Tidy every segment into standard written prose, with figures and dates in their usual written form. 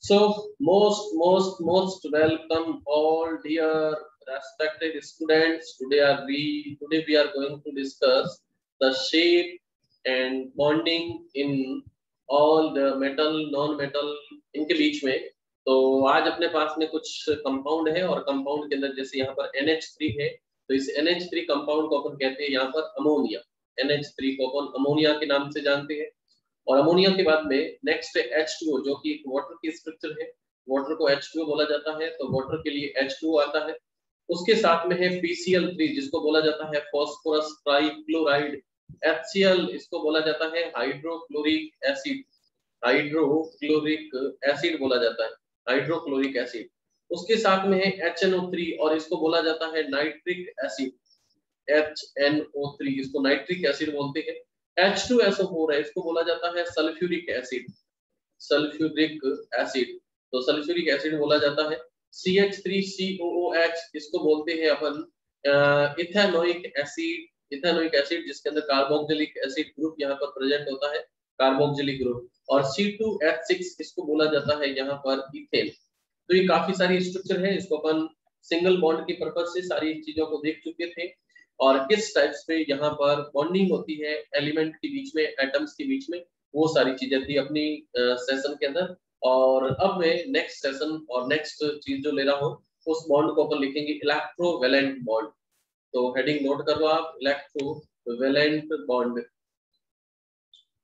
So most welcome all dear respected students. Today we are going to discuss the shape and bonding in all the metal non-metal इनके बीच में। तो आज अपने पास में कुछ compound है और कंपाउंड के अंदर जैसे यहाँ पर NH3 है, तो इस NH3 कंपाउंड को अपन कहते हैं यहाँ पर अमोनिया। NH3 को अपन अमोनिया के नाम से जानते हैं। और अमोनिया के बाद में नेक्स्ट है H2O, जो कि एक वाटर की स्ट्रक्चर है। वाटर को H2O बोला जाता है, तो वाटर के लिए H2O आता है। उसके साथ में है PCl3, जिसको बोला जाता है फास्फोरस ट्राइक्लोराइड। HCl इसको बोला जाता है हाइड्रोक्लोरिक एसिड। हाइड्रोक्लोरिक एसिड बोला जाता है, हाइड्रोक्लोरिक एसिड। उसके साथ में है HNO3 और इसको बोला जाता है नाइट्रिक एसिड। HNO3 इसको नाइट्रिक एसिड बोलते हैं। H2SO4 है, इसको बोला जाता है सल्फ्यूरिक एसिड। सल्फ्यूरिक एसिड, तो सल्फ्यूरिक एसिड बोला जाता है। CH3COOH इसको बोलते हैं अपन इथेनोइक एसिड। इथेनोइक एसिड जिसके अंदर कार्बोक्सिलिक एसिड ग्रुप यहाँ पर प्रेजेंट होता है, कार्बोक्सिलिक ग्रुप। और C2H6 इसको बोला जाता है यहाँ पर इथेन। तो ये काफी सारी स्ट्रक्चर है, इसको अपन सिंगल बॉन्ड की पर्पज से सारी चीजों को देख चुके थे। और किस टाइप्स पे यहाँ पर बॉन्डिंग होती है एलिमेंट के बीच में, एटम्स के बीच में, वो सारी चीजें थी अपनी सेशन के अंदर। और अब मैं नेक्स्ट सेशन और नेक्स्ट चीज जो ले रहा हूँ, उस बॉन्ड को अपन लिखेंगे इलेक्ट्रोवैलेंट बॉन्ड। तो हेडिंग नोट कर लो आप, इलेक्ट्रोवैलेंट बॉन्ड।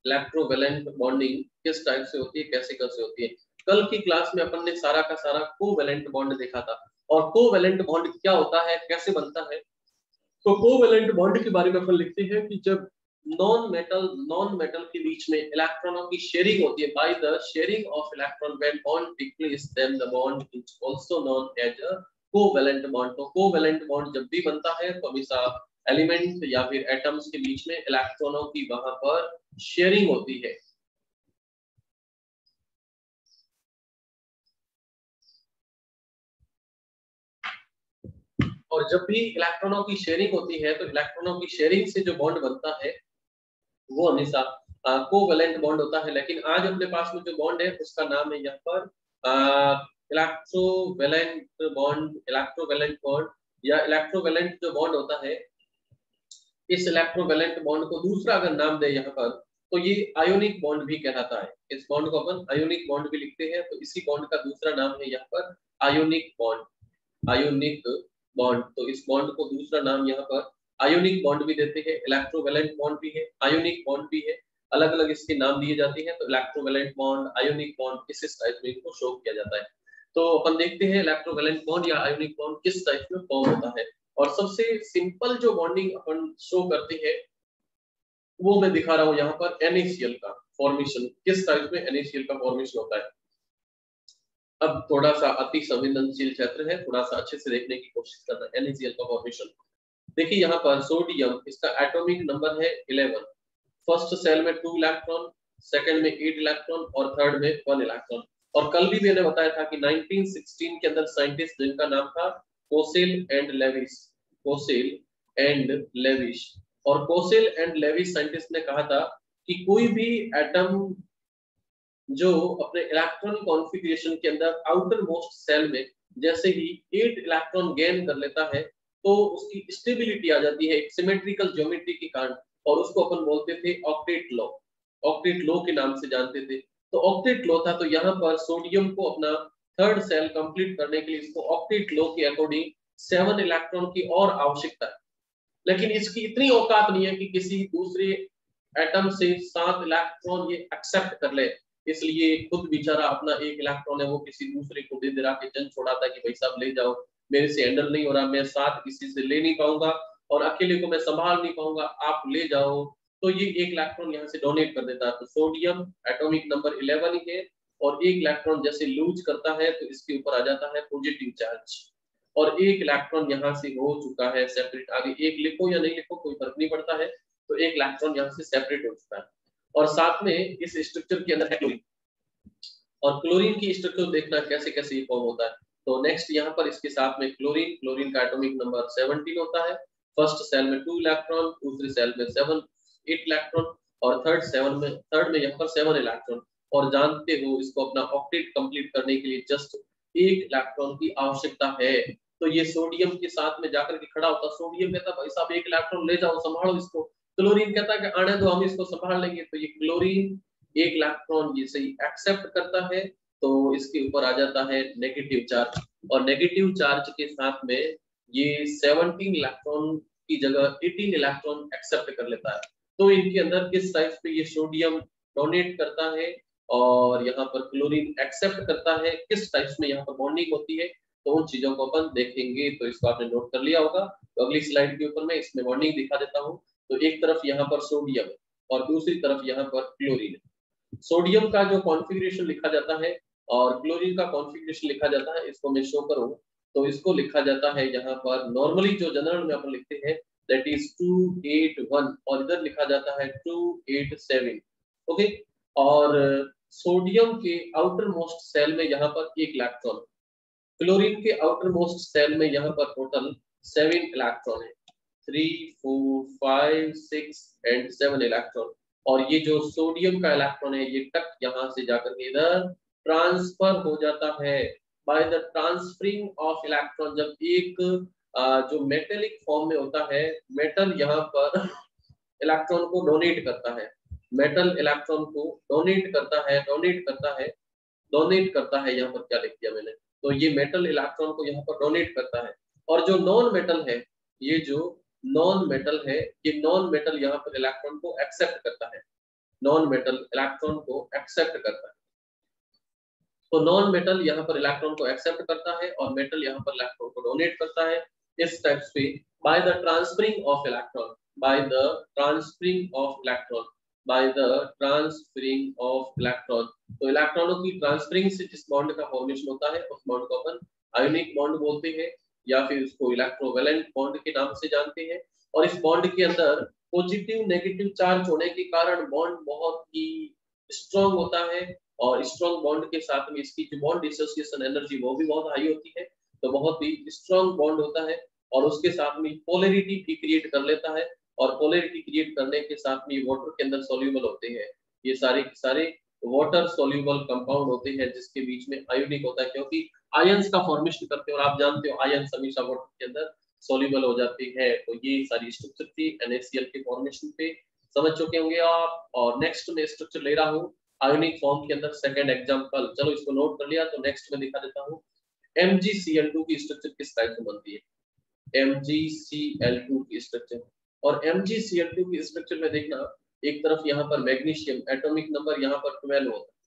इलेक्ट्रोवैलेंट बॉन्डिंग किस टाइप से होती है, कैसे कैसे होती है। कल की क्लास में अपन ने सारा का सारा कोवैलेंट बॉन्ड देखा था। और कोवैलेंट बॉन्ड क्या होता है, कैसे बनता है। तो कोवैलेंट बॉन्ड के बारे में अपन लिखते हैं कि जब नॉन मेटल के बीच में इलेक्ट्रॉनों की शेयरिंग होती है, by the sharing of electron when bond take place then the bond is also known as a covalent bond. तो कोवैलेंट बॉन्ड जब भी बनता है तो हमेशा एलिमेंट या फिर एटम्स के बीच में इलेक्ट्रॉनों की वहां पर शेयरिंग होती है। और जब भी इलेक्ट्रॉनों की शेयरिंग होती है तो इलेक्ट्रॉनों की शेयरिंग से जो बॉन्ड बनता है वो हमेशा कोवैलेंट बॉन्ड होता है। लेकिन आज अपने पास में जो बॉन्ड है उसका नाम है यहाँ पर इलेक्ट्रोवैलेंट बॉन्ड। इलेक्ट्रोवैलेंट बॉन्ड या इलेक्ट्रोवैलेंट जो बॉन्ड होता है, इस इलेक्ट्रोवैलेंट बॉन्ड को दूसरा अगर नाम दे यहाँ पर तो ये आयोनिक बॉन्ड भी कहलाता है। इस बॉन्ड को अपन आयोनिक बॉन्ड भी लिखते हैं। तो इसी बॉन्ड का दूसरा नाम है यहाँ पर आयोनिक बॉन्ड। आयोनिक बॉन्ड, तो इस बॉन्ड को दूसरा नाम यहाँ पर आयोनिक बॉन्ड भी देते हैं, इलेक्ट्रोवैलेंट बॉन्ड भी है, आयोनिक बॉन्ड भी है। अलग अलग इसके नाम दिए जाते हैं। तो इलेक्ट्रोवैलेंट बॉन्ड, आयोनिक बॉन्ड, इस टाइप में इनको शो किया जाता है। तो अपन देखते हैं इलेक्ट्रोवैलेंट बॉन्ड या आयोनिक बॉन्ड किस टाइप में फॉर्म होता है। और सबसे सिंपल जो बॉन्डिंग अपन शो करते हैं वो मैं दिखा रहा हूं यहाँ पर। NaCl का फॉर्मेशन किस टाइप में NaCl का फॉर्मेशन होता है। अब थोड़ा सा अति संवेदनशील क्षेत्र है, थोड़ा सा अच्छे से देखने की कोशिश करना है। NaCl का फॉर्मेशन देखिए यहाँ पर सोडियम, इसका एटॉमिक नंबर है 11। फर्स्ट सेल में 2 इलेक्ट्रॉन, सेकंड में 8 इलेक्ट्रॉन और थर्ड में 1 इलेक्ट्रॉन। और कल भी मैंने बताया था कि 1916 के अंदर साइंटिस्ट जिनका नाम था Kossel and Lewis. Kossel and Lewis, और कोसेल एंड लेविस साइंटिस्ट ने कहा था कि कोई भी एटम जो अपने इलेक्ट्रॉन कॉन्फ़िगरेशन के अंदर आउटर मोस्ट सेल में जैसे ही 8 इलेक्ट्रॉन गेन कर लेता है तो उसकी स्टेबिलिटी आ जाती है एक सिमेट्रिकल ज्योमेट्री के कारण, और उसको अपन बोलते थे ऑक्टेट लॉ। ऑक्टेट लॉ के नाम से जानते थे। तो ऑक्टेट लॉ था। तो यहाँ पर सोडियम को अपना थर्ड सेल कंप्लीट करने के लिए इसको ऑक्टेट लॉ के अकॉर्डिंग 7 इलेक्ट्रॉन की और आवश्यकता है। लेकिन इसकी इतनी औकात नहीं है कि किसी दूसरे एटम से 7 इलेक्ट्रॉन ये एक्सेप्ट कर ले। इसलिए खुद बेचारा अपना 1 इलेक्ट्रॉन है वो किसी दूसरे को दे दे के जन छोड़ाता है कि भाई साहब ले जाओ, मेरे से हैंडल नहीं हो रहा, मैं 7 किसी से ले नहीं पाऊंगा और अकेले को मैं संभाल नहीं पाऊंगा, आप ले जाओ। तो ये 1 इलेक्ट्रॉन यहाँ से डोनेट कर देता है। तो सोडियम एटॉमिक नंबर 11 ही है, और 1 इलेक्ट्रॉन जैसे लूज करता है तो इसके ऊपर आ जाता है पॉजिटिव चार्ज, और 1 इलेक्ट्रॉन यहाँ से हो चुका है सेपरेट। आगे 1 लिखो या नहीं लिखो कोई फर्क नहीं पड़ता है। तो 1 इलेक्ट्रॉन यहाँ से सेपरेट हो चुका है। और साथ में इस स्ट्रक्चर के अंदर है क्लोरीन, और क्लोरीन की स्ट्रक्चर देखना कैसे कैसे ये फॉर्म होता है। तो नेक्स्ट यहाँ पर इसके साथ में क्लोरीन, क्लोरीन का एटॉमिक नंबर 17 होता है। फर्स्ट सेल में 2 इलेक्ट्रॉन, दूसरी सेल में 8 इलेक्ट्रॉन, और थर्ड में यहाँ पर 7 इलेक्ट्रॉन। और जानते हो इसको अपना ऑक्टेट कंप्लीट करने के लिए जस्ट 1 इलेक्ट्रॉन की आवश्यकता है। तो ये सोडियम के साथ में जाकर के खड़ा होता, सोडियम कहता भाई साहब 1 इलेक्ट्रॉन ले जाओ, संभालो इसको। क्लोरीन कहता है कि आने दो, हम इसको संभाल लेंगे। तो ये क्लोरीन 1 इलेक्ट्रॉन ये सही एक्सेप्ट करता है, तो इसके ऊपर आ जाता है नेगेटिव चार्ज, और नेगेटिव चार्ज के साथ में ये 17 इलेक्ट्रॉन की जगह 18 इलेक्ट्रॉन एक्सेप्ट कर लेता है। तो इनके अंदर किस टाइप पे ये सोडियम डोनेट करता है और यहाँ पर क्लोरीन एक्सेप्ट करता है, किस टाइप में यहाँ पर बॉन्डिंग होती है, तो उन चीजों को अपन देखेंगे। तो इसको आपने नोट कर लिया होगा। तो अगली स्लाइड के ऊपर मैं इसमें बॉन्डिंग दिखा देता हूँ। तो एक तरफ यहाँ पर सोडियम और दूसरी तरफ यहाँ पर क्लोरीन। सोडियम का जो कॉन्फ़िगरेशन लिखा जाता है और क्लोरीन का कॉन्फ़िगरेशन लिखा जाता है, इसको मैं शो करूं तो इसको लिखा जाता है यहाँ पर नॉर्मली जो जनरल में अपन लिखते हैं दैट इज 281 और इधर लिखा जाता है 287। ओके, और सोडियम के आउटर मोस्ट सेल में यहाँ पर 1 इलेक्ट्रॉन, क्लोरीन के आउटर मोस्ट सेल में यहाँ पर टोटल 7 इलेक्ट्रॉन है, 3 4 5 6 एंड 7 इलेक्ट्रॉन। और ये जो सोडियम का इलेक्ट्रॉन है ये टक यहाँ से जाकर के इधर ट्रांसफर हो जाता है by the transferring of electron. जब एक जो मेटेलिक फॉर्म में होता है, मेटल यहाँ पर इलेक्ट्रॉन को डोनेट करता है, मेटल इलेक्ट्रॉन को डोनेट करता है, डोनेट करता है, यहाँ पर क्या लिख दिया मैंने, तो ये मेटल इलेक्ट्रॉन को यहाँ पर डोनेट करता है। और जो नॉन मेटल है, ये जो नॉन मेटल है, ये नॉन मेटल यहाँ पर इलेक्ट्रॉन को एक्सेप्ट करता है, नॉन मेटल इलेक्ट्रॉन को एक्सेप्ट करता है। तो नॉन मेटल यहाँ पर इलेक्ट्रॉन को एक्सेप्ट करता है और मेटल यहाँ पर इलेक्ट्रॉन को डोनेट करता है। इस टाइप पे by the transferring of electron, by the transferring of electron, by the transferring of electron. तो इलेक्ट्रॉनों की ट्रांसफरिंग से जिस बॉन्ड का फॉर्मेशन होता है उस बॉन्ड को अपन आयोनिक बॉन्ड बोलते हैं या फिर उसको इलेक्ट्रोवैलेंट बॉन्ड के नाम से जानते हैं। और इस बॉन्ड के अंदर पॉजिटिव नेगेटिव चार्ज होने के कारण बॉन्ड बहुत ही स्ट्रॉन्ग होता है और स्ट्रॉन्ग बॉन्ड के साथ में इसकी जो बॉन्ड डिसोसिएशन एनर्जी वो भी बहुत हाई होती है। तो बहुत ही स्ट्रॉन्ग बॉन्ड होता है और उसके साथ में पोलैरिटी भी क्रिएट कर लेता है और पोलैरिटी क्रिएट करने के साथ में वाटर के अंदर सॉल्यूबल होते हैं। ये सारे के सारे वाटर सॉल्यूबल कंपाउंड होते हैं जिसके बीच में आयोनिक होता है, क्योंकि आयंस का फॉर्मेशन करते हैं और आप जानते हो आयंस हमेशा वाटर के अंदर सॉल्यूबल हो जाते हैं। तो ये सारी स्ट्रक्चर थी NaCl के फॉर्मेशन पे, समझ चुके होंगे आप। और नेक्स्ट में स्ट्रक्चर ले रहा हूँ आयोनिक फॉर्म के अंदर सेकंड एग्जांपल। चलो इसको नोट कर लिया, तो नेक्स्ट में दिखा देता हूँ MgCl2 की स्ट्रक्चर किस टाइप से बनती है, MgCl2 की स्ट्रक्चर। और MgCl2 की स्ट्रक्चर में देखना, एक तरफ यहाँ पर मैग्नीशियम एटॉमिक नंबर यहाँ पर 12 होता है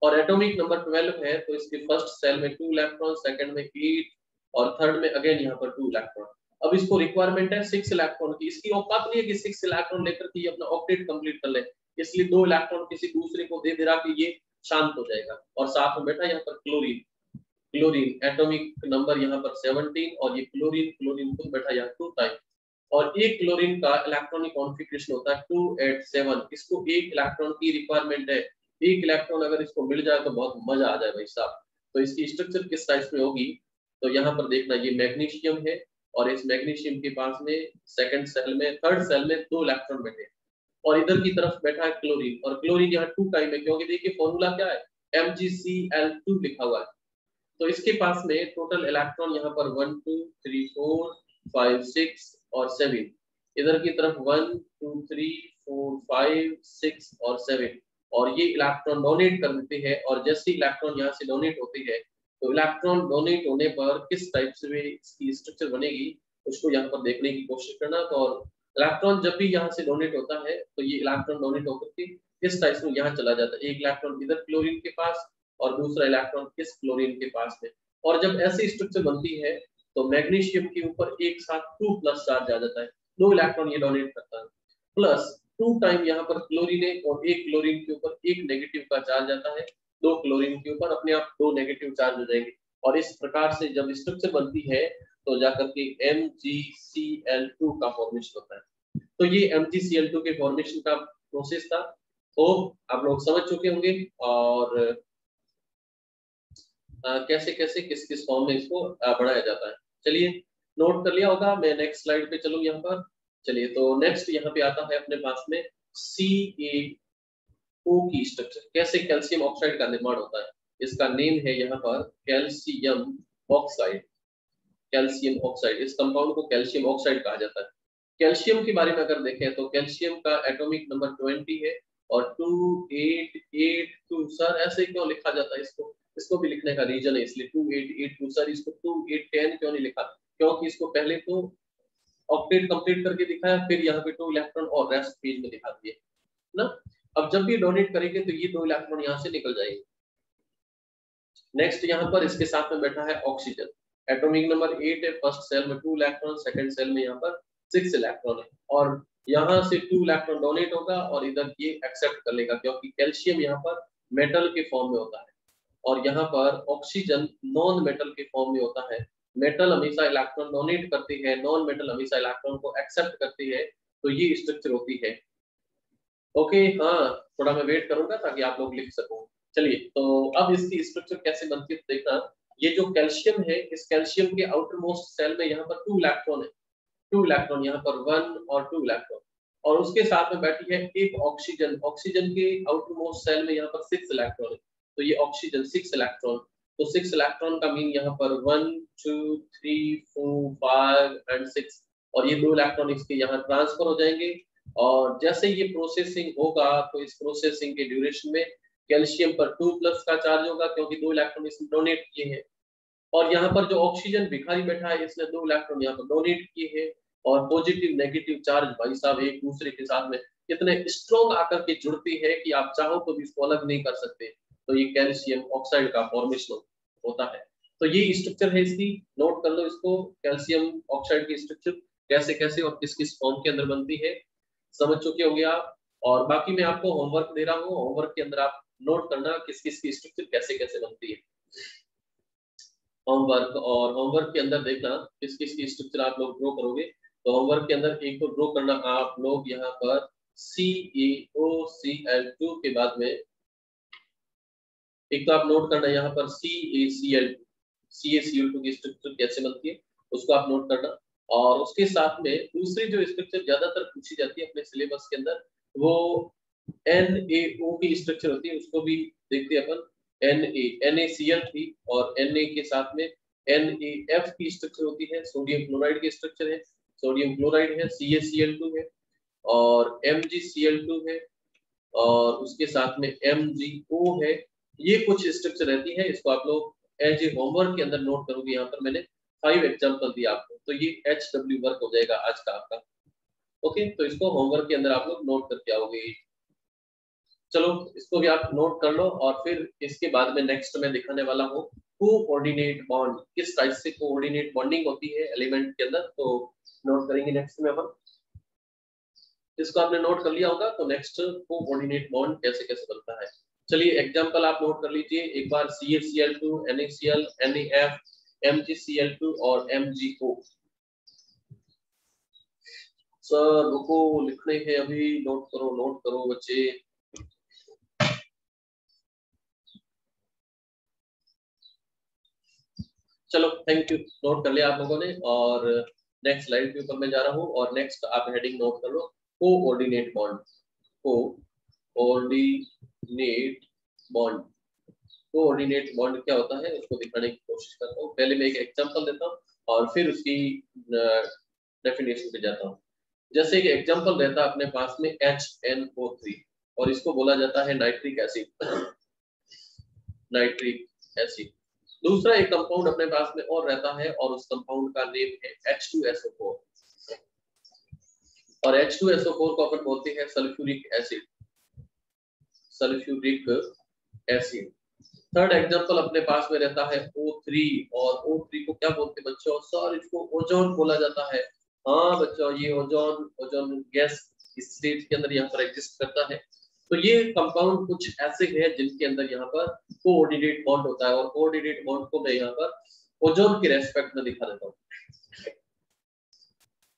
और एटॉमिक नंबर 12 है तो इसके फर्स्ट सेल में 2 इलेक्ट्रॉन, सेकंड में 8 और थर्ड में अगेन यहाँ पर 2 इलेक्ट्रॉन। अब इसको रिक्वायरमेंट है 6 इलेक्ट्रॉन की, इसकी औकात नहीं है कि 6 इलेक्ट्रॉन लेकर के अपना ऑक्टेट कंप्लीट कर ले, इसलिए 2 इलेक्ट्रॉन किसी दूसरे को दे दे के ये शांत हो जाएगा। और साथ में बैठा यहाँ पर क्लोरीन, क्लोरीन एटॉमिक नंबर यहाँ पर 17 और ये क्लोरीन खुद बैठा यहाँ 2 टाइम। और एक क्लोरीन का इलेक्ट्रॉनिक कॉन्फ़िगरेशन होता है 287, इसको 1 इलेक्ट्रॉन की रिक्वायरमेंट है। 1 इलेक्ट्रॉन अगर इसको मिल जाए तो बहुत मजा आ जाए भाई साहब। तो इसकी स्ट्रक्चर किस टाइप में होगी, तो यहाँ पर देखना ये मैग्नीशियम है और इस मैग्नीशियम के पास में सेकंड सेल में, थर्ड सेल में 2 इलेक्ट्रॉन बैठे और इधर की तरफ बैठा है क्लोरीन, और क्लोरीन यहाँ 2 टाइम है क्योंकि देखिए फॉर्मूला क्या है, MgCl2 लिखा हुआ है। तो इसके पास में टोटल इलेक्ट्रॉन यहाँ पर 1 2 3 4 5 6 और 7, इधर की तरफ 1 2 3 4 5 6 और 7, और ये इलेक्ट्रॉन डोनेट कर देते हैं। और जैसे इलेक्ट्रॉन यहाँ से डोनेट होते हैं तो इलेक्ट्रॉन डोनेट होने पर किस टाइप से इसकी स्ट्रक्चर बनेगी उसको यहाँ पर देखने की कोशिश करना। तो इलेक्ट्रॉन जब भी यहाँ से डोनेट होता है तो ये इलेक्ट्रॉन डोनेट होकर के किस टाइप में यहाँ चला जाता है, एक इलेक्ट्रॉन इधर क्लोरीन के पास और दूसरा इलेक्ट्रॉन किस क्लोरीन के पास में। और जब ऐसी स्ट्रक्चर बनती है तो मैग्नीशियम के ऊपर एक साथ 2 प्लस चार्ज आ जाता है, 2 इलेक्ट्रॉन ये डोनेट करता है, प्लस 2 टाइम यहाँ पर क्लोरीन है और एक क्लोरीन के ऊपर एक नेगेटिव का चार्ज आता है, 2 क्लोरीन के ऊपर अपने आप 2 नेगेटिव चार्ज हो जाएंगे। और इस प्रकार से जब स्ट्रक्चर बनती है तो जाकर के MgCl2 का फॉर्मेशन होता है। तो ये MgCl2 के फॉर्मेशन का प्रोसेस था, तो आप लोग समझ चुके होंगे और कैसे कैसे किस किस फॉर्म में इसको बढ़ाया जाता है। चलिए नोट कर लिया होगा, मैं नेक्स्ट स्लाइड पे चलूँ यहाँ पर। चलिए तो नेक्स्ट यहाँ पे आता है अपने पास में CA O की स्ट्रक्चर, कैसे कैल्शियम ऑक्साइड का निर्माण होता है, इसका नेम है यहाँ पर कैल्शियम ऑक्साइड। कैल्शियम ऑक्साइड, इस कंपाउंड को कैल्शियम ऑक्साइड कहा जाता है। कैल्शियम के बारे में अगर देखें तो कैल्शियम का एटॉमिक नंबर 20 है और 2882। सर ऐसे क्यों लिखा जाता है इसको, इसको भी लिखने का रीजन है, इसलिए 2882। सर इसको 2810 क्यों नहीं लिखा, क्योंकि इसको पहले तो ऑक्टेट कंप्लीट करके दिखाया, फिर यहाँ पे 2 इलेक्ट्रॉन और रेस्ट पेज में दिखा दिए ना। अब जब भी डोनेट करेंगे तो ये 2 इलेक्ट्रॉन यहाँ से निकल जाएंगे। नेक्स्ट यहाँ पर इसके साथ में बैठा है ऑक्सीजन, एटॉमिक नंबर 8 है, फर्स्ट सेल में 2 इलेक्ट्रॉन, सेकंड सेल में यहाँ पर 6 इलेक्ट्रॉन है, और यहाँ से 2 इलेक्ट्रॉन डोनेट होगा और इधर ये एक्सेप्ट कर लेगा, क्योंकि कैल्शियम यहाँ पर मेटल के फॉर्म में होता है और यहाँ पर ऑक्सीजन नॉन मेटल के फॉर्म में होता है। मेटल हमेशा इलेक्ट्रॉन डोनेट करती है, नॉन मेटल हमेशा इलेक्ट्रॉन को एक्सेप्ट करती है, तो ये स्ट्रक्चर होती है। ओके हाँ, थोड़ा मैं वेट करूंगा ताकि आप लोग लिख सको। चलिए, तो अब इसकी स्ट्रक्चर कैसे बनती है तो देखना, ये जो कैल्शियम है, इस कैल्शियम के आउटर मोस्ट सेल में यहाँ पर 2 इलेक्ट्रॉन है, 2 इलेक्ट्रॉन यहाँ पर 1 और 2 इलेक्ट्रॉन, और उसके साथ में बैठी है एक ऑक्सीजन, ऑक्सीजन के आउटर मोस्ट सेल में यहाँ पर 6 इलेक्ट्रॉन है, तो ये ऑक्सीजन 6 इलेक्ट्रॉन, तो 6 इलेक्ट्रॉन का मीन यहाँ पर 1 2 3 4 5 एंड 6, और ये 2 इलेक्ट्रॉन इसके यहाँ ट्रांसफर हो जाएंगे, और जैसे ये प्रोसेसिंग होगा तो इस प्रोसेसिंग के ड्यूरेशन में कैल्शियम पर 2 प्लस का चार्ज होगा, क्योंकि 2 इलेक्ट्रॉन इसने डोनेट किए हैं, और यहाँ पर जो ऑक्सीजन भिखारी बैठा है इसने 2 इलेक्ट्रॉन यहाँ पर डोनेट किए हैं, और पॉजिटिव नेगेटिव चार्ज भाई साहब एक दूसरे के साथ में इतने स्ट्रॉन्ग आकर के जुड़ती है कि आप चाहो तो भी इसको अलग नहीं कर सकते, तो ये कैल्शियम ऑक्साइड का फॉर्मेशन होता है। तो ये स्ट्रक्चर है इसकी, नोट कर लो इसको, कैल्शियम ऑक्साइड की स्ट्रक्चर कैसे कैसे और किस किस फॉर्म के अंदर बनती है, समझ चुके होंगे आप। और बाकी मैं आपको होमवर्क दे रहा हूँ, होमवर्क के अंदर आप नोट करना किस किस की स्ट्रक्चर कैसे कैसे बनती है, होमवर्क, और होमवर्क के अंदर देखना किस किस की स्ट्रक्चर आप लोग ड्रॉ करोगे। तो होमवर्क के अंदर एक तो ड्रॉ करना आप लोग यहाँ पर CaOCl2 के बाद में, एक तो आप नोट करना यहाँ पर CaCl2 की स्ट्रक्चर कैसे बनती है, उसको आप नोट करना, और उसके साथ में दूसरी जो स्ट्रक्चर ज्यादातर पूछी जाती है अपने सिलेबस के अंदर, वो NaO की स्ट्रक्चर होती है, उसको भी देखते हैं अपन। NaCl थी, और Na के साथ में NaF की स्ट्रक्चर होती है, सोडियम क्लोराइड की स्ट्रक्चर है, सोडियम क्लोराइड है, CaCl2 है, और MgCl2 है, और उसके साथ में MgO है। ये कुछ स्ट्रक्चर रहती है, इसको आप लोग एज ए होमवर्क के अंदर नोट करोगे। यहाँ पर मैंने 5 एग्जांपल दिया आपको, तो ये HW वर्क हो जाएगा आज का आपका। ओके, तो इसको होमवर्क के अंदर आप लोग नोट करके आओगे। चलो, इसको भी आप नोट कर लो, और फिर इसके बाद में नेक्स्ट में दिखाने वाला हूँ कोऑर्डिनेट बॉन्ड, किस टाइप से कोऑर्डिनेट बॉन्डिंग होती है एलिमेंट के अंदर, तो नोट करेंगे नेक्स्ट में अपन। इसको आपने नोट कर लिया होगा, तो नेक्स्ट कोऑर्डिनेट बॉन्ड कैसे कैसे बनता है। चलिए एग्जांपल आप नोट कर लीजिए एक बार, CaCl2, NaCl, NaF, MgCl2 और MgO। सर रुको, लिखने हैं अभी, नोट करो बच्चे। चलो थैंक यू, नोट कर लिया आप लोगों ने, और नेक्स्ट स्लाइड के ऊपर मैं जा रहा हूँ, और नेक्स्ट आप हेडिंग नोट कर लो, coordinate bond. Coordinate bond, coordinate bond क्या होता है उसको दिखाने की कोशिश करता हूँ। पहले मैं एक एग्जांपल देता हूँ और फिर उसकी डेफिनेशन पे जाता हूँ। जैसे एक एग्जांपल रहता है अपने पास में HNO3, और इसको बोला जाता है नाइट्रिक एसिड, नाइट्रिक एसिड। दूसरा एक कंपाउंड अपने पास में और रहता है, और उस कंपाउंड का नेम है H2SO4, और H2SO4 को अपन बोलते हैं sulphuric acid, sulphuric acid. Third example अपने पास में रहता है O3, और O3 को क्या बोलते हैं बच्चों, सर इसको ओजोन बोला जाता है। हाँ बच्चों, ये ओजोन, ओजोन गैस इस स्टेज के अंदर यहाँ पर एग्जिस्ट करता है। तो ये कंपाउंड कुछ ऐसे हैं जिनके अंदर यहाँ पर कोऑर्डिनेट बॉन्ड होता है, और कोऑर्डिनेट बॉन्ड को मैं यहाँ पर ओजोन के रेस्पेक्ट में दिखा देता हूँ,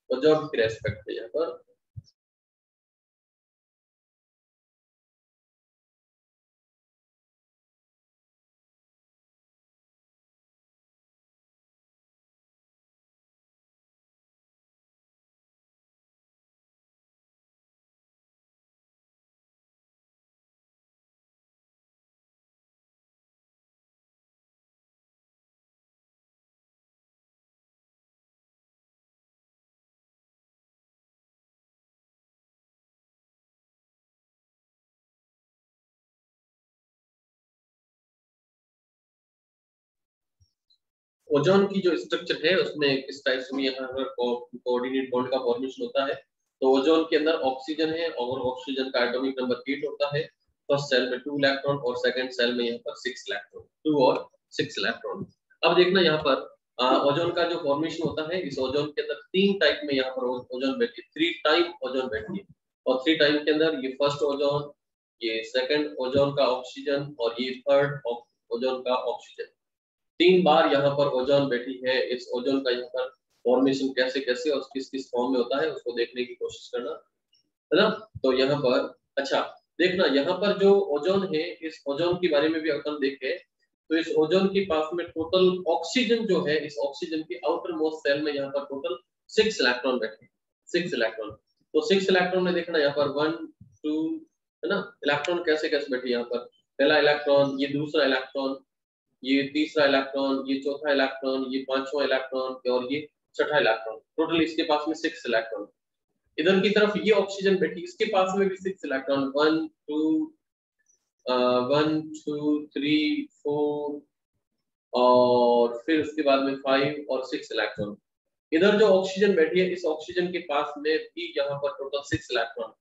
ओजोन के रेस्पेक्ट में यहाँ पर ओजोन की जो स्ट्रक्चर है उसमें किस टाइप से यहाँ पर कोऑर्डिनेट बॉन्ड का फॉर्मेशन होता है। तो ओजोन के अंदर ऑक्सीजन है और ऑक्सीजन का एटॉमिक नंबर 8 होता है। फर्स्ट सेल में 2 इलेक्ट्रॉन और सेकंड सेल में यहाँ पर 6 इलेक्ट्रॉन, 2 और 6 इलेक्ट्रॉन। अब देखना यहाँ पर ओजोन का जो फॉर्मेशन होता है, इस ओजोन के अंदर 3 टाइप में यहाँ पर ओजोन बैठी है, 3 टाइप ओजोन बैठी है। और 3 टाइप के अंदर ये फर्स्ट ओजोन, ये सेकंड ओजोन का ऑक्सीजन और ये थर्ड ओजोन का ऑक्सीजन। 3 बार यहाँ पर ओजोन बैठी है। इस ओजोन का यहाँ पर फॉर्मेशन कैसे कैसे और किस किस फॉर्म में होता है उसको देखने की कोशिश करना, है ना। तो यहाँ पर अच्छा देखना, यहाँ पर जो ओजोन है, इस ओजोन के बारे में भी अपन देखें तो इस ओजोन के पास में टोटल ऑक्सीजन जो है, इस ऑक्सीजन के आउटर मोस्ट सेल में यहाँ पर टोटल 6 इलेक्ट्रॉन बैठे, 6 इलेक्ट्रॉन। तो 6 इलेक्ट्रॉन में देखना यहाँ पर 1 2, है ना। इलेक्ट्रॉन कैसे कैसे बैठे यहाँ पर, पहला इलेक्ट्रॉन, ये दूसरा इलेक्ट्रॉन, ये तीसरा इलेक्ट्रॉन, ये चौथा इलेक्ट्रॉन, ये पांचवा इलेक्ट्रॉन और ये छठा इलेक्ट्रॉन। टोटल इसके पास में 6 इलेक्ट्रॉन। इधर की तरफ ये ऑक्सीजन बैठी, इसके पास में भी 6 इलेक्ट्रॉन, 1 2 3 4 और फिर उसके बाद में 5 और 6 इलेक्ट्रॉन। इधर जो ऑक्सीजन बैठी है, इस ऑक्सीजन के पास में भी यहाँ पर टोटल 6 इलेक्ट्रॉन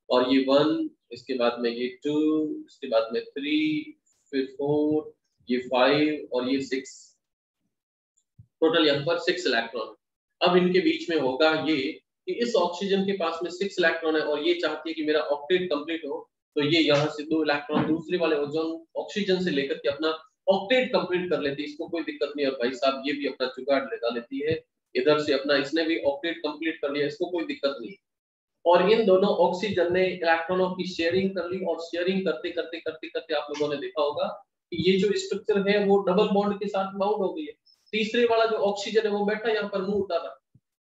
और ये 1, इसके बाद में ये 2, इसके बाद में 3, फिर 4, ये 5 और ये 6, टोटल यहाँ पर 6 इलेक्ट्रॉन। अब इनके बीच में होगा ये कि इस ऑक्सीजन के पास में 6 इलेक्ट्रॉन है और ये चाहती है कि मेरा ऑक्टेट कंप्लीट हो, तो ये यहाँ से 2 इलेक्ट्रॉन दूसरे वाले ओजोन ऑक्सीजन से लेकर के अपना ऑक्टेट कंप्लीट कर लेती है, इसको कोई दिक्कत नहीं। और भाई साहब ये भी अपना जुगाड़ लगा लेती है, इधर से अपना इसने भी ऑक्टेट कंप्लीट कर लिया, इसको कोई दिक्कत नहीं। और इन दोनों ऑक्सीजन ने इलेक्ट्रॉनों की शेयरिंग कर ली और शेयरिंग करते करते करते करते आप लोगों ने देखा होगा कि ये जो स्ट्रक्चर है वो डबल बॉन्ड के साथ बाउंड हो गई है। तीसरे वाला जो ऑक्सीजन है वो बैठा यहाँ पर मुंह उठा था।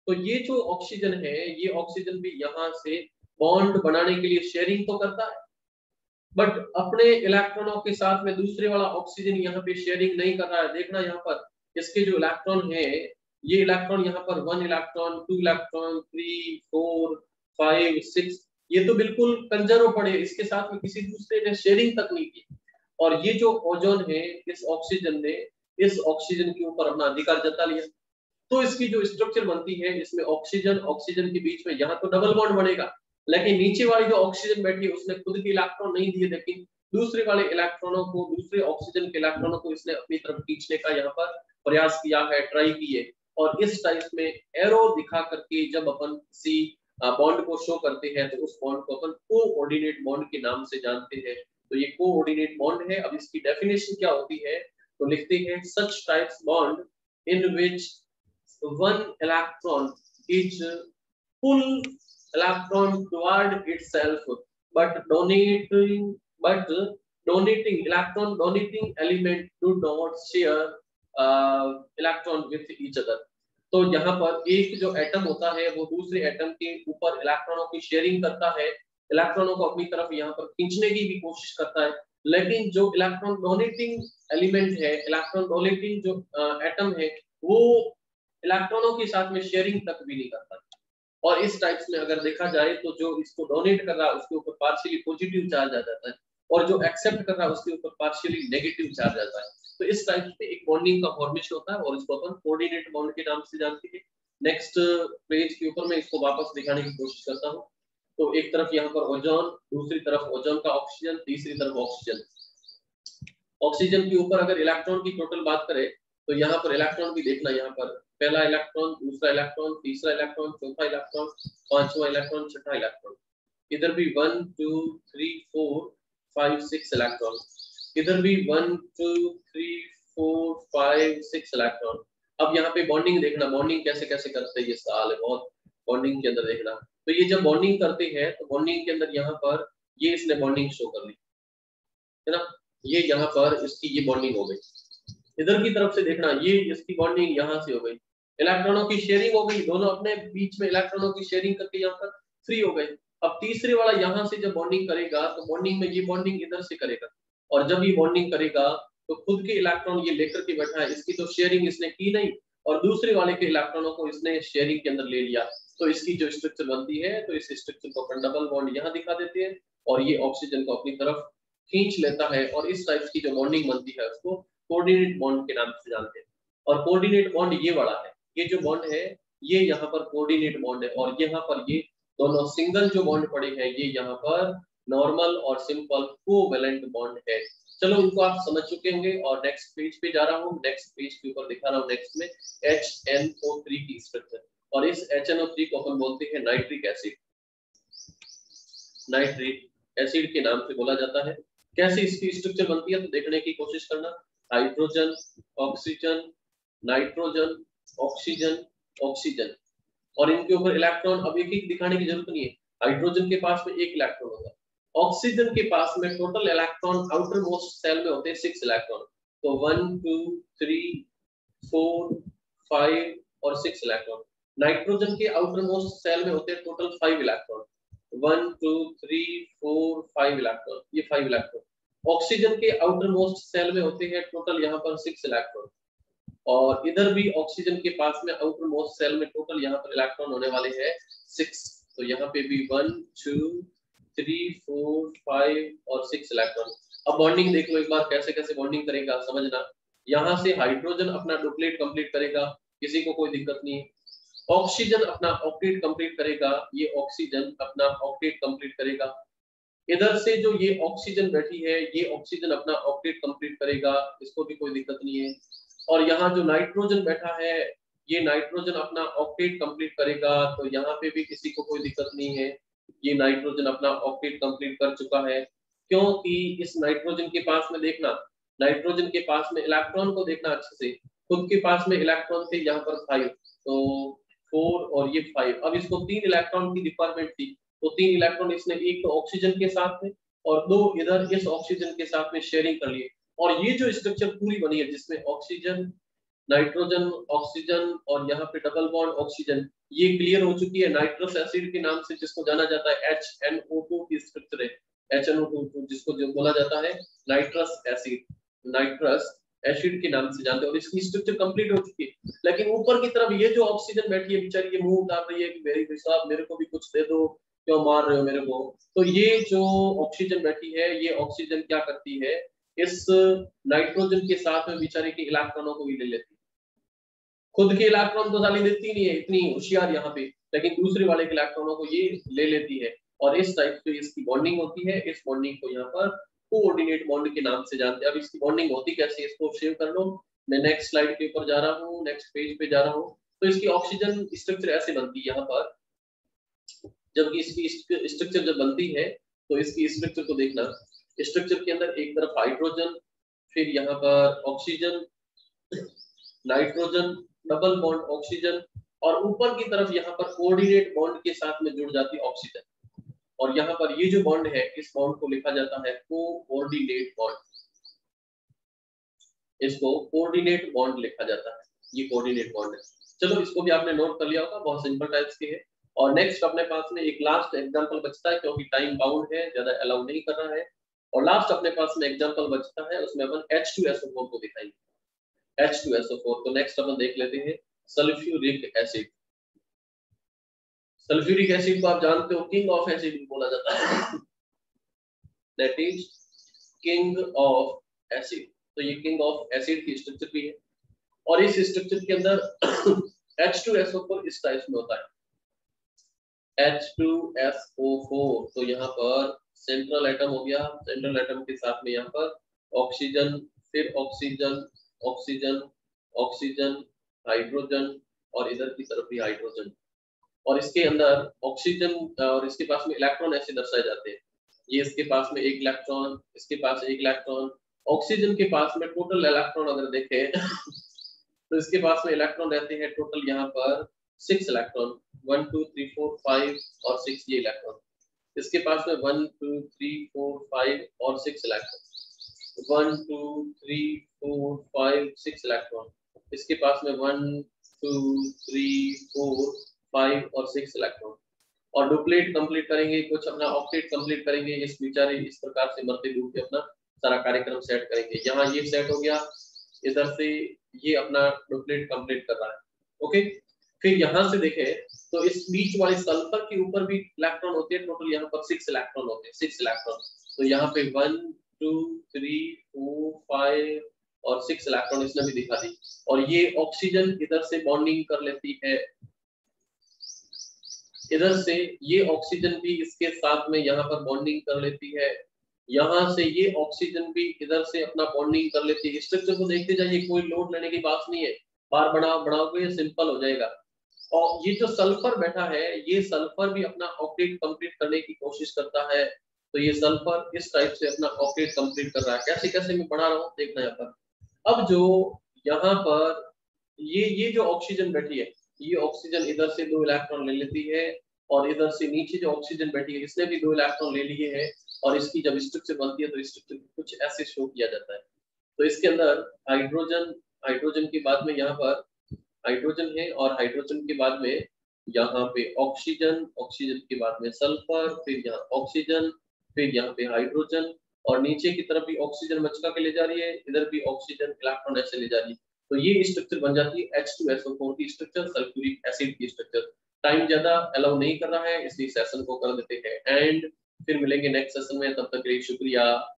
तो ये जो ऑक्सीजन है, ये ऑक्सीजन भी यहाँ से बॉन्ड बनाने के लिए शेयरिंग तो करता है, बट अपने इलेक्ट्रॉनों के साथ में दूसरे वाला ऑक्सीजन यहाँ पे शेयरिंग नहीं कर रहा है। देखना यहाँ पर इसके जो इलेक्ट्रॉन है, ये इलेक्ट्रॉन यहाँ पर 1 इलेक्ट्रॉन 2 इलेक्ट्रॉन 3 4 5 6, ये तो बिल्कुल कंजर्व पड़े, इसके साथ में किसी दूसरे ने शेयरिंग तक नहीं की। और ये जो ओजोन है, इस ऑक्सीजन ने इस ऑक्सीजन के ऊपर अपना अधिकार जता लिया। तो इसकी जो स्ट्रक्चर बनती है, इसमें ऑक्सीजन ऑक्सीजन के बीच में यहाँ तो डबल बॉन्ड बनेगा, लेकिन नीचे वाली जो ऑक्सीजन बैठी है उसने खुद के इलेक्ट्रॉन नहीं दिए, लेकिन दूसरे वाले इलेक्ट्रॉनों को, दूसरे ऑक्सीजन के इलेक्ट्रॉनों को इसने अपनी तरफ खींचने का यहाँ पर प्रयास किया है, ट्राई की है। और इस टाइप में एरो दिखा करके जब अपन किसी बॉन्ड को शो करते हैं तो उस बॉन्ड को अपन कोऑर्डिनेट बॉन्ड के नाम से जानते हैं। तो ये कोऑर्डिनेट बॉन्ड है। अब इसकी डेफिनेशन क्या होती है, तो लिखते हैं such types bond in which one electron is pull electron toward itself but donating element do not share electron with each other। तो यहाँ पर एक जो एटम होता है वो दूसरे एटम के ऊपर इलेक्ट्रॉनों की शेयरिंग करता है, इलेक्ट्रॉनों को अपनी तरफ यहाँ पर खींचने की भी कोशिश करता है, लेकिन जो इलेक्ट्रॉन डोनेटिंग एलिमेंट है, इलेक्ट्रॉन डोनेटिंग जो एटम है, वो इलेक्ट्रॉनों के साथ में शेयरिंग तक भी नहीं करता। और इस टाइप्स में अगर देखा जाए तो जो इसको डोनेट कर रहा है उसके ऊपर पार्शियली पॉजिटिव चार्ज आ जाता है और जो एक्सेप्ट कर रहा है उसके ऊपर पार्शियली नेगेटिव चार्ज आता है। तो इस टाइप में एक बॉन्डिंग का फॉर्मेशन होता है और इसको अपन कोऑर्डिनेट बॉन्ड के नाम से जानते हैं। नेक्स्ट पेज के ऊपर मैं इसको वापस दिखाने की कोशिश करता हूँ। तो एक तरफ यहाँ पर ओजोन, दूसरी तरफ ओजोन का ऑक्सीजन, तीसरी तरफ ऑक्सीजन। ऑक्सीजन के ऊपर अगर इलेक्ट्रॉन की टोटल बात करें तो यहाँ पर इलेक्ट्रॉन भी देखना, यहाँ पर पहला इलेक्ट्रॉन, दूसरा इलेक्ट्रॉन, तीसरा इलेक्ट्रॉन, चौथा इलेक्ट्रॉन, पांचवा इलेक्ट्रॉन, छठा इलेक्ट्रॉन। इधर भी 1 2 3 4 5 6 इलेक्ट्रॉन, इधर भी 1 2 3 4 5 6 इलेक्ट्रॉन। अब यहाँ पे बॉन्डिंग देखना, बॉन्डिंग कैसे कैसे करते हैं, ये सवाल है बहुत। बॉन्डिंग के अंदर देखना, तो ये जब बॉन्डिंग करते हैं तो बॉन्डिंग के अंदर यहाँ पर ये इसने बॉन्डिंग शो कर ली, है ना। ये यहाँ पर इसकी ये बॉन्डिंग हो गई। इधर की तरफ से देखना, ये इसकी बॉन्डिंग यहाँ से हो गई, इलेक्ट्रॉनों की शेयरिंग हो गई, दोनों अपने बीच में इलेक्ट्रॉनों की शेयरिंग करके यहाँ पर फ्री हो गए। अब तीसरे वाला यहाँ से जब बॉन्डिंग करेगा तो बॉन्डिंग में ये बॉन्डिंग इधर से करेगा और जब ये बॉन्डिंग करेगा तो खुद के इलेक्ट्रॉन ये लेकर के बैठा है, इसकी तो शेयरिंग इसने की नहीं और दूसरे वाले के इलेक्ट्रॉनों को इसने शेयरिंग के अंदर ले लिया। तो इसकी जो स्ट्रक्चर बनती है, तो इस स्ट्रक्चर को अपन डबल बॉन्ड यहाँ दिखा देते हैं और ये ऑक्सीजन को अपनी तरफ खींच लेता है और इस टाइप की जो बॉन्डिंग बनती है उसको कोऑर्डिनेट बॉन्ड के नाम से जानते हैं। और कोऑर्डिनेट बॉन्ड ये वाला है, ये जो बॉन्ड है ये यहाँ पर कोऑर्डिनेट बॉन्ड है, और यहाँ पर ये दोनों सिंगल जो बॉन्ड पड़े हैं ये यहाँ पर नॉर्मल और सिंपल कोवैलेंट बॉन्ड है। चलो इनको आप समझ चुके होंगे, और नेक्स्ट पेज पे जा रहा हूँ, नेक्स्ट पेज के ऊपर दिखा रहा हूँ नेक्स्ट में HNO3 की स्ट्रक्चर, और इस HNO3 को अपन बोलते हैं नाइट्रिक एसिड, नाइट्रिक एसिड के नाम से बोला जाता है। कैसे इसकी स्ट्रक्चर बनती है तो देखने की कोशिश करना, hydrogen oxygen nitrogen oxygen oxygen, और इनके ऊपर इलेक्ट्रॉन अब एक एक दिखाने की जरूरत नहीं है। हाइड्रोजन के पास में एक इलेक्ट्रॉन होगा, ऑक्सीजन के पास में total electron outer most shell में होते हैं 6 इलेक्ट्रॉन, तो 1 2 3 4 5 और 6 इलेक्ट्रॉन। नाइट्रोजन के आउटर मोस्ट सेल में होते हैं टोटल 5 इलेक्ट्रॉन, 1 2 3 4 5 इलेक्ट्रॉन, ये 5 इलेक्ट्रॉन। ऑक्सीजन के आउटर मोस्ट सेल में होते हैं टोटल यहाँ पर 6 इलेक्ट्रॉन, और इधर भी ऑक्सीजन के पास में आउटर मोस्ट सेल में टोटल यहाँ पर इलेक्ट्रॉन होने वाले हैं 6, तो यहाँ पे भी 1 2 3 4 5 और 6 इलेक्ट्रॉन। अब बॉन्डिंग देख लो एक बार, कैसे कैसे बॉन्डिंग करेगा समझना। यहाँ से हाइड्रोजन अपना डुप्लेट कंप्लीट करेगा, किसी को कोई दिक्कत नहीं है। ऑक्सीजन अपना ऑक्टेट कंप्लीट करेगा, ये ऑक्सीजन अपना ऑक्टेट कंप्लीट करेगा। इधर से जो ये ऑक्सीजन बैठी है ये ऑक्सीजन अपना ऑक्टेट कंप्लीट करेगा, इसको भी कोई दिक्कत नहीं है। और यहाँ जो नाइट्रोजन बैठा है ये नाइट्रोजन अपना ऑक्टेट कंप्लीट करेगा, तो यहाँ पे भी किसी को कोई दिक्कत नहीं है, ये नाइट्रोजन अपना ऑक्टेट कंप्लीट कर चुका है। क्योंकि इस नाइट्रोजन के पास में देखना, नाइट्रोजन के पास में इलेक्ट्रॉन को देखना अच्छे से, खुद के पास में इलेक्ट्रॉन थे यहाँ पर 5, तो 4 और ये 5। अब इसको 3 इलेक्ट्रॉन की रिक्वायरमेंट थी, तो 3 इलेक्ट्रॉन इसने एक तो ऑक्सीजन के साथ में और 2 इधर इस ऑक्सीजन के साथ में शेयरिंग कर लिए, और ये जो स्ट्रक्चर पूरी बनी है जिसमें ऑक्सीजन नाइट्रोजन ऑक्सीजन और यहाँ पे डबल बॉन्ड ऑक्सीजन, ये क्लियर हो चुकी है नाइट्रस एसिड के नाम से, जिसको जाना जाता है HNO2 की स्ट्रक्चर है, HNO2 जिसको जो बोला जाता है नाइट्रस एसिड, नाइट्रस एसिड के नाम से जानते हैं, और इसकी स्ट्रक्चर कंप्लीट हो चुकी है। लेकिन ऊपर की तरफ ये जो ऑक्सीजन बैठी है बेचारी, ये मुंह उतार रही है कि मेरी साहब मेरे को भी कुछ दे दो, क्यों मार रहे हो मेरे को। तो ये जो ऑक्सीजन बैठी है ये ऑक्सीजन क्या करती है, इस नाइट्रोजन के साथ में बेचारे के इलेक्ट्रॉनों को भी ले लेती है। खुद के इलेक्ट्रॉन तो साली देती नहीं है, इतनी होशियार यहाँ पे, लेकिन दूसरे वाले के इलेक्ट्रॉनों को ये ले लेती है, और इस टाइप से इसकी बॉन्डिंग होती है। इस बॉन्डिंग को यहाँ पर कोऑर्डिनेट बॉन्ड के नाम से जानते हैं। अब इसकी बॉन्डिंग होती कैसे, इसको सेव कर लो, मैं नेक्स्ट स्लाइड के ऊपर जा रहा हूँ, नेक्स्ट पेज पे जा रहा हूँ। तो इसकी ऑक्सीजन स्ट्रक्चर ऐसे बनती है यहाँ पर, जबकि इसकी स्ट्रक्चर जब बनती है तो इसकी स्ट्रक्चर को देखना, स्ट्रक्चर के अंदर एक तरफ हाइड्रोजन, फिर यहाँ पर oxygen nitrogen double bond oxygen, और ऊपर की तरफ यहाँ पर कोऑर्डिनेट बॉन्ड के साथ में जुड़ जाती है ऑक्सीजन, और यहाँ पर ये जो बॉन्ड है इस बॉन्ड को लिखा जाता है कोऑर्डिनेट बॉन्ड, इसको कोऑर्डिनेट बॉन्ड लिखा जाता है, ये कोऑर्डिनेट बॉन्ड है। चलो इसको भी आपने नोट कर लिया होगा, बहुत सिंपल टाइप्स के है। और नेक्स्ट अपने पास में एक लास्ट एग्जांपल बचता है, क्योंकि टाइम बाउंड है, ज्यादा अलाउ नहीं कर रहा है, और लास्ट अपने पास में एग्जांपल बचता है, उसमें अपन H2SO4 को दिखाएंगे, H2SO4। तो नेक्स्ट अपन देख लेते हैं सल्फ्यूरिक एसिड। सल्फ्यूरिक एसिड को आप जानते हो किंग ऑफ एसिड बोला जाता है, that is king of acid. तो ये किंग ऑफ एसिड की स्ट्रक्चर भी है, और इस स्ट्रक्चर के अंदर H2SO4 इस टाइप में होता है, H2SO4। तो यहाँ पर सेंट्रल एटम हो गया, सेंट्रल एटम के साथ में यहाँ पर ऑक्सीजन, फिर ऑक्सीजन ऑक्सीजन ऑक्सीजन हाइड्रोजन, और इधर की तरफ भी हाइड्रोजन, और इसके अंदर ऑक्सीजन और इसके पास में इलेक्ट्रॉन ऐसे दर्शाए जाते हैं, ये इसके पास में एक इलेक्ट्रॉन, इसके पास एक इलेक्ट्रॉन। ऑक्सीजन के पास में टोटल इलेक्ट्रॉन अगर देखें तो इसके पास में इलेक्ट्रॉन रहते हैं टोटल यहाँ पर 6 इलेक्ट्रॉन, 1 2 3 4 5 और 6 ये इलेक्ट्रॉन। इसके पास में 1 2 3 4 5 और 6 इलेक्ट्रॉन, 1 2 3 4 5 6 इलेक्ट्रॉन। इसके पास में 1 2 3 4 5 और 6 इलेक्ट्रॉन। और डुप्लेट कंप्लीट करेंगे, कुछ अपना ऑक्टेट कंप्लीट करेंगे, इस बेचारे इस प्रकार से मरते डूब के अपना सारा कार्यक्रम सेट करेंगे। यहाँ ये सेट हो गया, इधर से ये अपना डुप्लेट कंप्लीट कर रहा है, ओके। फिर यहाँ से देखें तो इस बीच वाले सल्फर के ऊपर भी इलेक्ट्रॉन होते हैं, टोटल यहाँ पर 6 इलेक्ट्रॉन होते हैं, 6 इलेक्ट्रॉन। तो यहाँ पे 1 2 3 4 5 और 6 इलेक्ट्रॉन इसने भी दिखा दी। और ये ऑक्सीजन इधर से बॉन्डिंग कर लेती है, इधर से ये ऑक्सीजन भी इसके साथ में यहाँ पर बॉन्डिंग कर लेती है, यहाँ से ये ऑक्सीजन भी इधर से अपना बॉन्डिंग कर लेती है। स्ट्रक्चर को देखते जाइए, कोई लोड लेने की बात नहीं है, बार बढ़ाओगे ये सिंपल हो जाएगा। और ये जो सल्फर बैठा है, ये सल्फर भी अपना ऑक्टेट कंप्लीट करने की कोशिश करता है। तो ये सल्फर इस टाइप से अपना ऑक्टेट कंप्लीट कर रहा है। कैसे कैसे मैं बढ़ा रहा हूँ देखना यहाँ पर। अब जो यहाँ पर ये जो ऑक्सीजन बैठी है, ये ऑक्सीजन इधर से 2 इलेक्ट्रॉन ले लेती है, और इधर से नीचे जो ऑक्सीजन बैठी है इसने भी 2 इलेक्ट्रॉन ले लिए हैं। और इसकी जब स्ट्रक्चर बनती है तो स्ट्रक्चर कुछ ऐसे शो किया जाता है। तो इसके अंदर हाइड्रोजन के बाद में यहाँ पर हाइड्रोजन है, और हाइड्रोजन के बाद में यहाँ पे ऑक्सीजन के बाद में सल्फर, फिर यहाँ ऑक्सीजन, फिर यहाँ पे हाइड्रोजन, और नीचे की तरफ भी ऑक्सीजन मचका के ले जा रही है, इधर भी ऑक्सीजन इलेक्ट्रॉन ऐसे ले जा रही है। तो ये स्ट्रक्चर बन जाती है H2SO4 की स्ट्रक्चर, सल्फ्यूरिक एसिड की स्ट्रक्चर। टाइम ज्यादा अलाउ नहीं कर रहा है, इसलिए सेशन को कर देते हैं एंड। फिर मिलेंगे नेक्स्ट सेशन में, तब तक के लिए शुक्रिया।